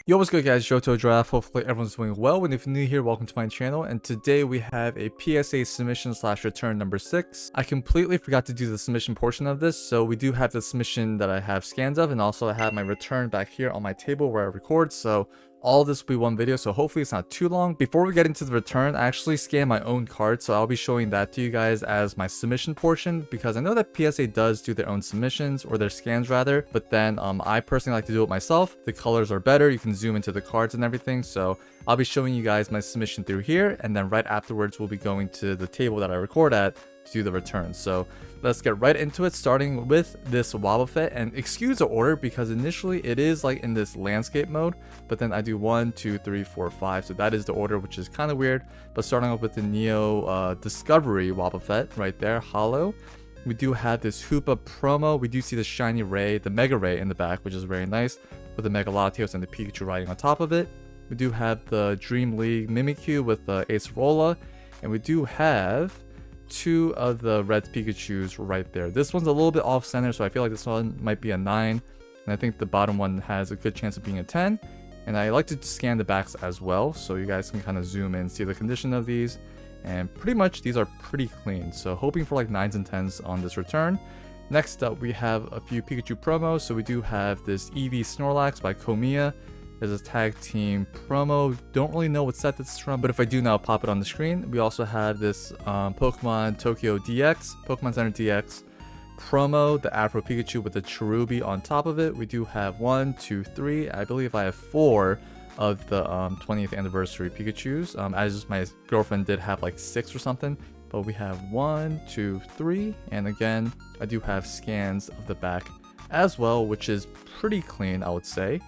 Yo, what's good guys, Johto Draft. Hopefully everyone's doing well, and if you're new here, welcome to my channel. And today we have a PSA submission slash return number 6. I completely forgot to do the submission portion of this, so we do have the submission that I have scans of, and also I have my return back here on my table where I record, so all of this will be one video, so hopefully it's not too long. Before we get into the return, I actually scanned my own card, so I'll be showing that to you guys as my submission portion, because I know that PSA does do their own submissions, or their scans rather, but then I personally like to do it myself. The colors are better, you can zoom into the cards and everything, so I'll be showing you guys my submission through here, and then right afterwards we'll be going to the table that I record at to do the return. So let's get right into it, starting with this Wobbuffet. And excuse the order because initially it is like in this landscape mode, but then I do 1, 2, 3, 4, 5, so that is the order, which is kind of weird. But starting off with the Neo Discovery Wobbuffet right there, hollow. We do have this Hoopa promo. We do see the shiny ray, the Mega Ray in the back, which is very nice, with the Mega Latios and the Pikachu riding on top of it. We do have the Dream League Mimikyu with the Acerola, and we do have 2 of the red Pikachus right there. This one's a little bit off center, so I feel like this one might be a 9, and I think the bottom one has a good chance of being a 10. And I like to scan the backs as well, so you guys can kind of zoom in, see the condition of these, and pretty much these are pretty clean, so hoping for like 9s and 10s on this return. Next up, we have a few Pikachu promos. So we do have this Eevee Snorlax by Komiya. There's a tag team promo. Don't really know what set this is from, but if I do now, pop it on the screen. We also have this Pokemon Tokyo DX, Pokemon Center DX promo, the Afro Pikachu with the Cherubi on top of it. We do have 1, 2, 3. I believe I have 4 of the 20th anniversary Pikachus. As my girlfriend did have like 6 or something. But we have 1, 2, 3, and again, I do have scans of the back as well, which is pretty clean, I would say.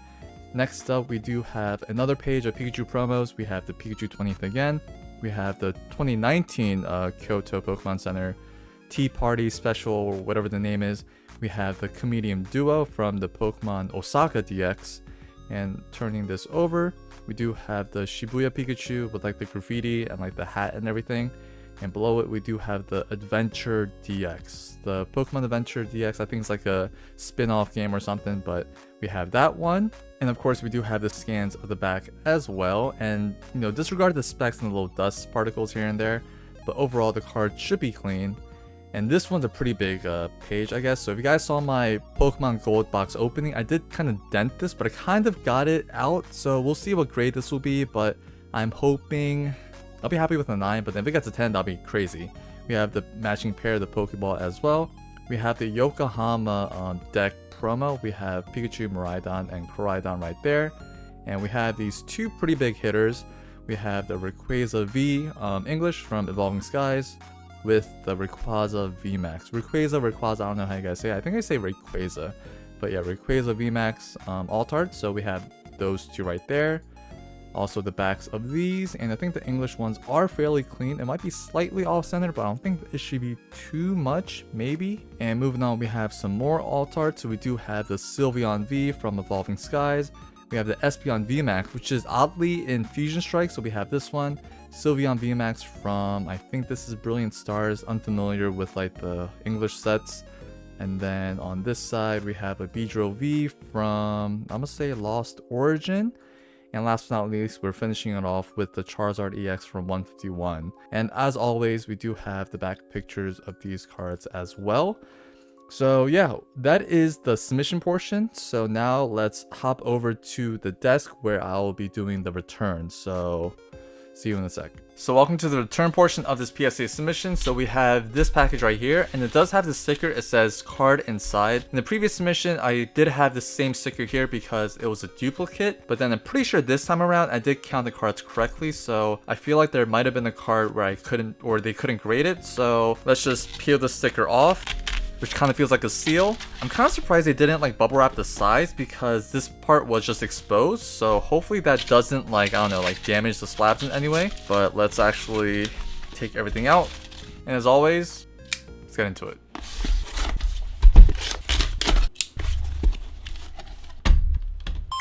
Next up, we do have another page of Pikachu promos. We have the Pikachu 20th again. We have the 2019 Kyoto Pokemon Center Tea Party Special, or whatever the name is. We have the Comedian Duo from the Pokemon Osaka DX. And turning this over, we do have the Shibuya Pikachu with like the graffiti and like the hat and everything. And below it, we do have the Adventure DX. The Pokemon Adventure DX, I think it's like a spin-off game or something, but we have that one. And of course, we do have the scans of the back as well. And, you know, disregard the specs and the little dust particles here and there, but overall, the card should be clean. And this one's a pretty big page, I guess. So if you guys saw my Pokemon Gold box opening, I did kind of dent this, but I kind of got it out. So we'll see what grade this will be, but I'm hoping I'll be happy with a 9, but then if it gets a 10, that'll be crazy. We have the matching pair of the Pokeball as well. We have the Yokohama deck promo. We have Pikachu, Miraidon, and Koraidon right there. And we have these 2 pretty big hitters. We have the Rayquaza V English from Evolving Skies with the Rayquaza VMAX. Rayquaza, I don't know how you guys say it. I think I say Rayquaza. But yeah, Rayquaza VMAX alt art. So we have those 2 right there. Also the backs of these, and I think the English ones are fairly clean. It might be slightly off-center, but I don't think it should be too much, maybe. And moving on, we have some more alt art. So we do have the Sylveon V from Evolving Skies. We have the Espeon VMAX, which is oddly in Fusion Strike, so we have this one. Sylveon VMAX from, I think this is Brilliant Stars, unfamiliar with like the English sets. And then on this side, we have a Beedrill V from, I'm gonna say Lost Origin. And last but not least, we're finishing it off with the Charizard EX from 151. And as always, we do have the back pictures of these cards as well. So yeah, that is the submission portion. So now let's hop over to the desk where I'll be doing the return. So see you in a sec. So welcome to the return portion of this PSA submission. So we have this package right here, and it does have the sticker. It says card inside. In the previous submission, I did have the same sticker here because it was a duplicate, but then I'm pretty sure this time around I did count the cards correctly. So I feel like there might have been a card where I couldn't, or they couldn't grade it. So let's just peel the sticker off, which kind of feels like a seal. I'm kind of surprised they didn't like bubble wrap the sides because this part was just exposed. So hopefully that doesn't like, I don't know, like damage the slabs in any way. But let's actually take everything out. And as always, let's get into it.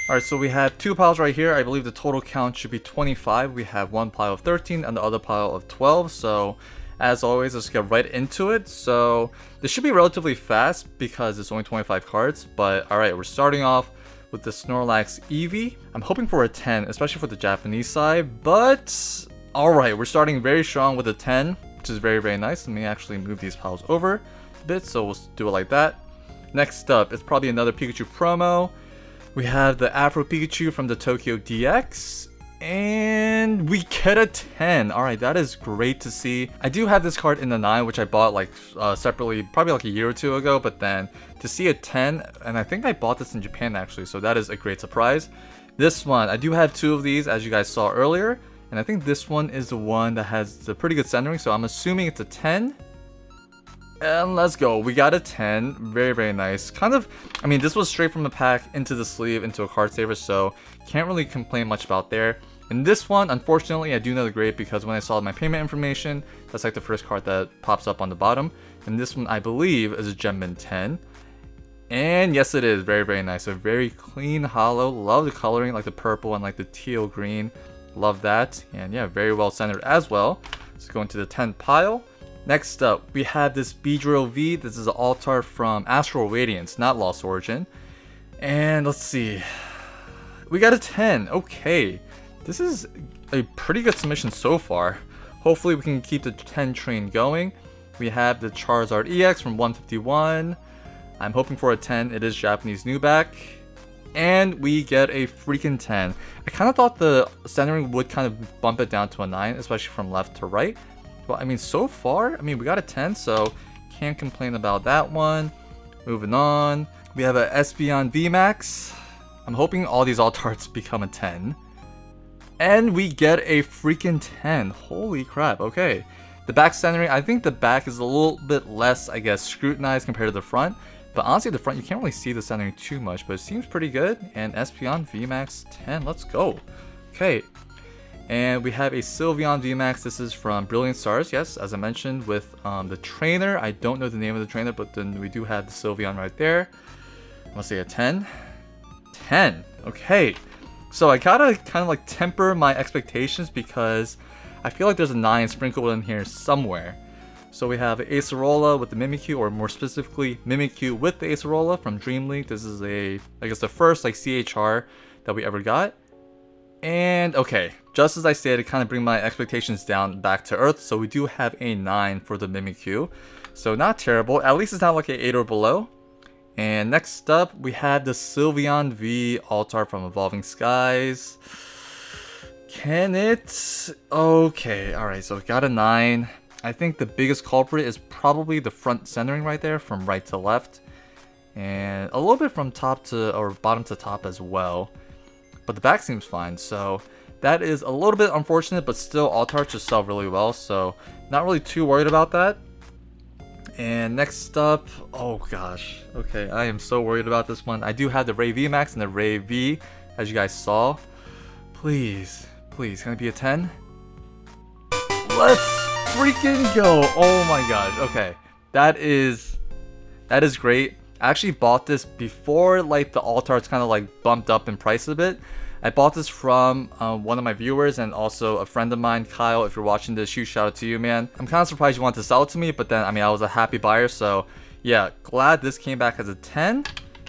Alright, so we have 2 piles right here. I believe the total count should be 25. We have 1 pile of 13 and the other pile of 12. So as always, let's get right into it. So this should be relatively fast because it's only 25 cards. But alright, we're starting off with the Snorlax Eevee. I'm hoping for a 10, especially for the Japanese side, but alright, we're starting very strong with a 10, which is very, very nice. Let me actually move these piles over a bit, so we'll do it like that. Next up, it's probably another Pikachu promo. We have the Afro Pikachu from the Tokyo DX, and we get a 10. Alright, that is great to see. I do have this card in the 9, which I bought like separately, probably like a year or two ago, but then to see a 10, and I think I bought this in Japan actually, so that is a great surprise. This one, I do have 2 of these, as you guys saw earlier, and I think this one is the one that has the pretty good centering, so I'm assuming it's a 10. And let's go. We got a 10. Very, very nice. Kind of, I mean, this was straight from the pack into the sleeve, into a card saver, so can't really complain much about there. And this one, unfortunately, I do know the grade because when I saw my payment information, that's like the first card that pops up on the bottom. And this one, I believe, is a Gemmin 10. And yes, it is. Very, very nice. A very clean hollow. Love the coloring, like the purple and like the teal green. Love that. And yeah, very well centered as well. Let's go into the 10 pile. Next up, we have this Beedrill V. This is an Altart from Astral Radiance, not Lost Origin. And let's see. We got a 10. Okay. This is a pretty good submission so far. Hopefully we can keep the 10 train going. We have the Charizard EX from 151. I'm hoping for a 10. It is Japanese new back. And we get a freaking 10. I kind of thought the centering would kind of bump it down to a 9, especially from left to right. Well, I mean, so far, I mean, we got a 10, so can't complain about that one. Moving on. We have a Espeon VMAX. I'm hoping all these Altarts become a 10. And we get a freaking 10. Holy crap, okay. The back centering, I think the back is a little bit less, I guess, scrutinized compared to the front. But honestly, the front, you can't really see the centering too much, but it seems pretty good. And Espeon VMAX 10, let's go. Okay. And we have a Sylveon VMAX. This is from Brilliant Stars, yes, as I mentioned, with the trainer. I don't know the name of the trainer, but then we do have the Sylveon right there. Let's say a 10. 10, okay. So I gotta kind of like temper my expectations because I feel like there's a 9 sprinkled in here somewhere. So we have Acerola with the Mimikyu, or more specifically Mimikyu with the Acerola from Dream League. This is I guess the first like CHR that we ever got. And okay, just as I stated, kind of bring my expectations down back to earth. So we do have a 9 for the Mimikyu. So not terrible, at least it's not like an 8 or below. And next up, we have the Sylveon V Altar from Evolving Skies. Can it? Okay, alright, so we got a 9. I think the biggest culprit is probably the front centering right there, from right to left. And a little bit from top to, or bottom to top as well. But the back seems fine, so that is a little bit unfortunate, but still Altarts just sell really well, so not really too worried about that. And next up, oh gosh, okay, I am so worried about this one. I do have the Ray VMAX and the Ray V, as you guys saw. Please, please, can it be a 10? Let's freaking go! Oh my gosh, okay, that is great. I actually bought this before like the Altarts kind of like bumped up in price a bit. I bought this from one of my viewers and also a friend of mine, Kyle. If you're watching this, huge shout out to you, man. I'm kind of surprised you wanted to sell it to me, but then I mean I was a happy buyer, so yeah, glad this came back as a 10.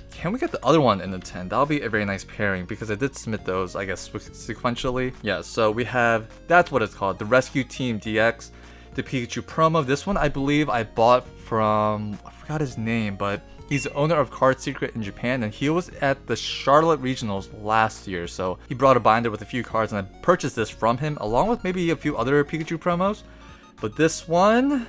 Can we get the other one in the 10? That'll be a very nice pairing because I did submit those, I guess, sequentially. Yeah, so we have, that's what it's called, the Rescue Team DX, the Pikachu promo. This one I believe I bought from, I forgot his name, but he's the owner of Card Secret in Japan, and he was at the Charlotte Regionals last year, so he brought a binder with a few cards, and I purchased this from him, along with maybe a few other Pikachu promos. But this one,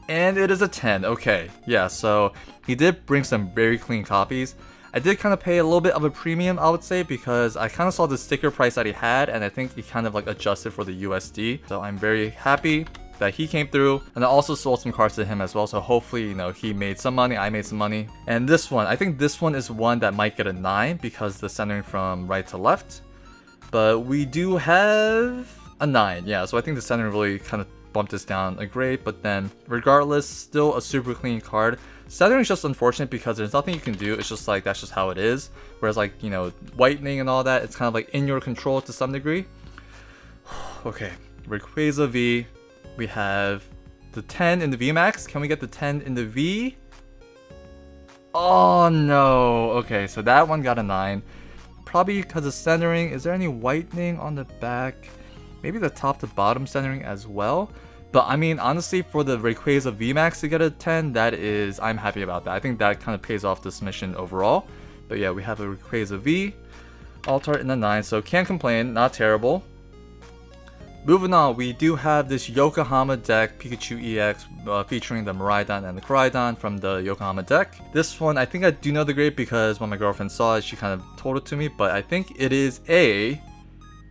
and it is a 10, okay. Yeah, so he did bring some very clean copies. I did kind of pay a little bit of a premium, I would say, because I kind of saw the sticker price that he had, and I think he kind of like adjusted for the USD. So I'm very happy that he came through, and I also sold some cards to him as well, so hopefully, you know, he made some money, I made some money. And this one, I think this one is one that might get a 9 because the centering from right to left, but we do have a 9. Yeah, so I think the centering really kind of bumped this down a grade, but then regardless, still a super clean card. Centering is just unfortunate because there's nothing you can do. It's just like, that's just how it is. Whereas like, you know, whitening and all that, it's kind of like in your control to some degree. Okay, Rayquaza V. We have the 10 in the VMAX. Can we get the 10 in the V? Oh no. Okay, so that one got a 9. Probably because of centering. Is there any whitening on the back? Maybe the top to bottom centering as well. But I mean, honestly, for the Rayquaza VMAX to get a 10, I'm happy about that. I think that kind of pays off this mission overall. But yeah, we have a Rayquaza V, Altart in the 9, so can't complain, not terrible. Moving on, we do have this Yokohama deck, Pikachu EX, featuring the Miraidon and the Koraidon from the Yokohama deck. This one, I think I do know the grade because when my girlfriend saw it, she kind of told it to me, but I think it is a,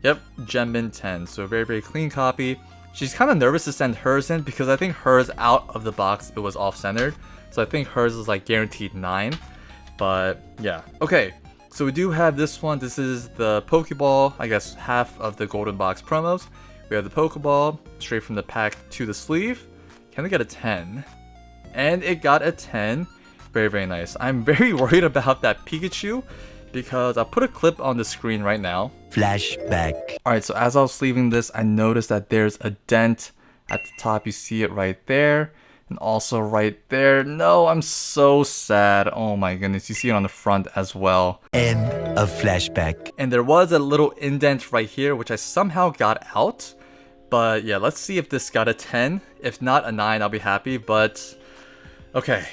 yep, Genmin 10, so very, very clean copy. She's kind of nervous to send hers in because I think hers out of the box, it was off-centered, so I think hers is like guaranteed 9, but yeah. Okay, so we do have this one. This is the Pokeball, I guess half of the Golden Box promos. We have the Pokeball, straight from the pack to the sleeve. Can we get a 10? And it got a 10. Very, very nice. I'm very worried about that Pikachu because I'll put a clip on the screen right now. Flashback. Alright, so as I was sleeving this, I noticed that there's a dent at the top. You see it right there. And also right there. No, I'm so sad. Oh my goodness. You see it on the front as well. End of flashback. And there was a little indent right here, which I somehow got out. But yeah, let's see if this got a 10. If not a 9, I'll be happy. But okay,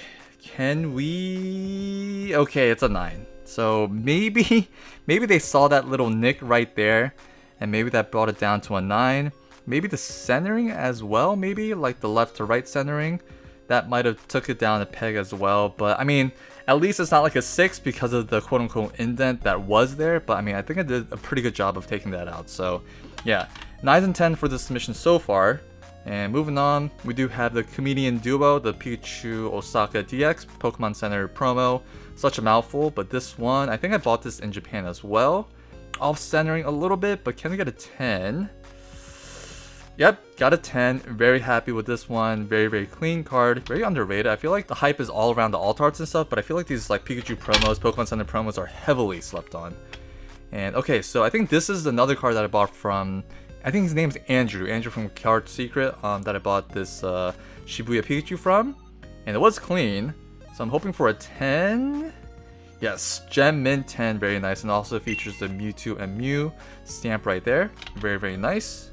can we? Okay, it's a 9. So maybe they saw that little nick right there, and maybe that brought it down to a 9. Maybe the centering as well, maybe like the left to right centering, that might have took it down a peg as well. But I mean, at least it's not like a 6 because of the quote-unquote indent that was there. But I mean, I think I did a pretty good job of taking that out. So yeah, 9 and 10 for this submission so far. And moving on, we do have the Comedian Duo, the Pikachu Osaka DX Pokemon Center promo. Such a mouthful, but this one, I think I bought this in Japan as well. Off centering a little bit, but can we get a 10? Yep, got a 10. Very happy with this one. Very, very clean card. Very underrated. I feel like the hype is all around the alt arts and stuff, but I feel like these like Pikachu promos, Pokemon Center promos are heavily slept on. And okay, so I think this is another card that I bought from, I think his name's Andrew from Card Secret, that I bought this Shibuya Pikachu from. And it was clean, so I'm hoping for a 10. Yes, Gem Mint 10, very nice. And also features the Mewtwo and Mew stamp right there. Very, very nice.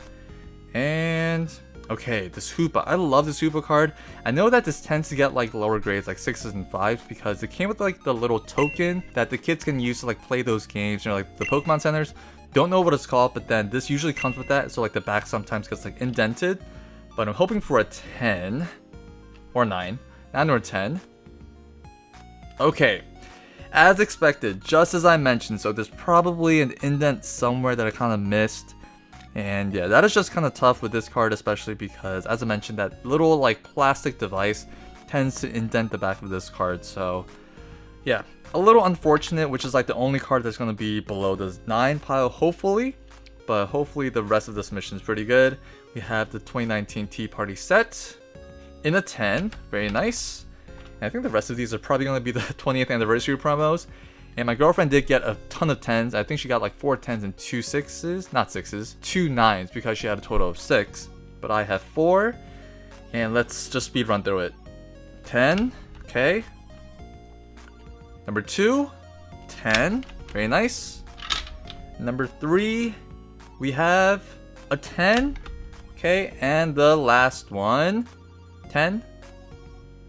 And okay, this Hoopa. I love this Hoopa card. I know that this tends to get like lower grades, like 6s and 5s, because it came with like the little token that the kids can use to like play those games, you know, like the Pokemon centers. Don't know what it's called, but then this usually comes with that, so like the back sometimes gets like indented. But I'm hoping for a 10 or 9, 9 or 10. Okay, as expected, just as I mentioned, so there's probably an indent somewhere that I kind of missed. And yeah, that is just kind of tough with this card, especially because, as I mentioned, that little like plastic device tends to indent the back of this card. So yeah, a little unfortunate, which is like the only card that's going to be below this 9 pile, hopefully. But hopefully the rest of this mission is pretty good. We have the 2019 Tea Party set in a 10, very nice. And I think the rest of these are probably going to be the 20th anniversary promos. And my girlfriend did get a ton of 10s. I think she got like 4 10s and 2 6s. Not 6s, 2 9s because she had a total of 6. But I have 4. And let's just speed run through it. 10. Okay. Number 2. 10. Very nice. Number 3. We have a 10. Okay. And the last one. 10.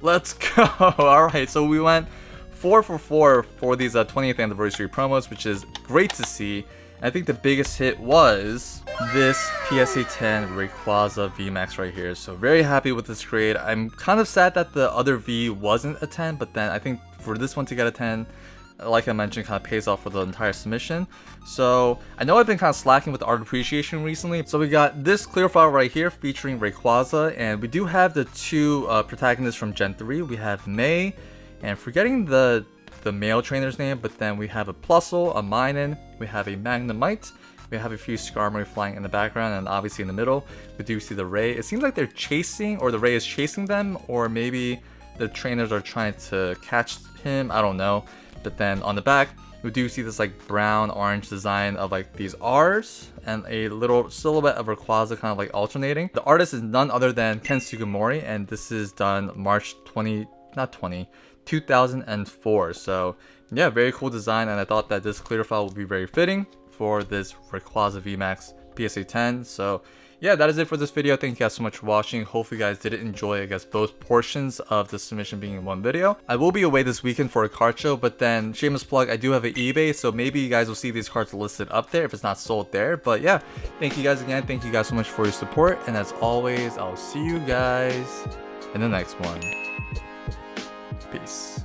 Let's go. Alright. So we went 4 for 4 for these 20th anniversary promos, which is great to see. I think the biggest hit was this PSA 10 Rayquaza VMAX right here. So very happy with this grade. I'm kind of sad that the other V wasn't a 10, but then I think for this one to get a 10, like I mentioned, kind of pays off for the entire submission. So I know I've been kind of slacking with art appreciation recently. So we got this clear file right here featuring Rayquaza, and we do have the 2 protagonists from Gen 3. We have May, and forgetting the male trainer's name, but then we have a Plusle, a Minun, we have a Magnemite, we have a few Skarmory flying in the background, and obviously in the middle, we do see the Ray. It seems like they're chasing, or the Ray is chasing them, or maybe the trainers are trying to catch him, I don't know. But then on the back, we do see this like brown orange design of like these R's and a little silhouette of Rayquaza kind of like alternating. The artist is none other than Ken Sugimori, and this is done March 20, not 20, 2004. So yeah, very cool design, and I thought that this clear file would be very fitting for this Rayquaza VMAX PSA 10. So yeah, that is it for this video. Thank you guys so much for watching. Hopefully you guys did enjoy, I guess, both portions of the submission being in one video. I will be away this weekend for a card show, but then shameless plug, I do have an eBay, so maybe you guys will see these cards listed up there if it's not sold there. But yeah, thank you guys again. Thank you guys so much for your support, and as always, I'll see you guys in the next one. Peace.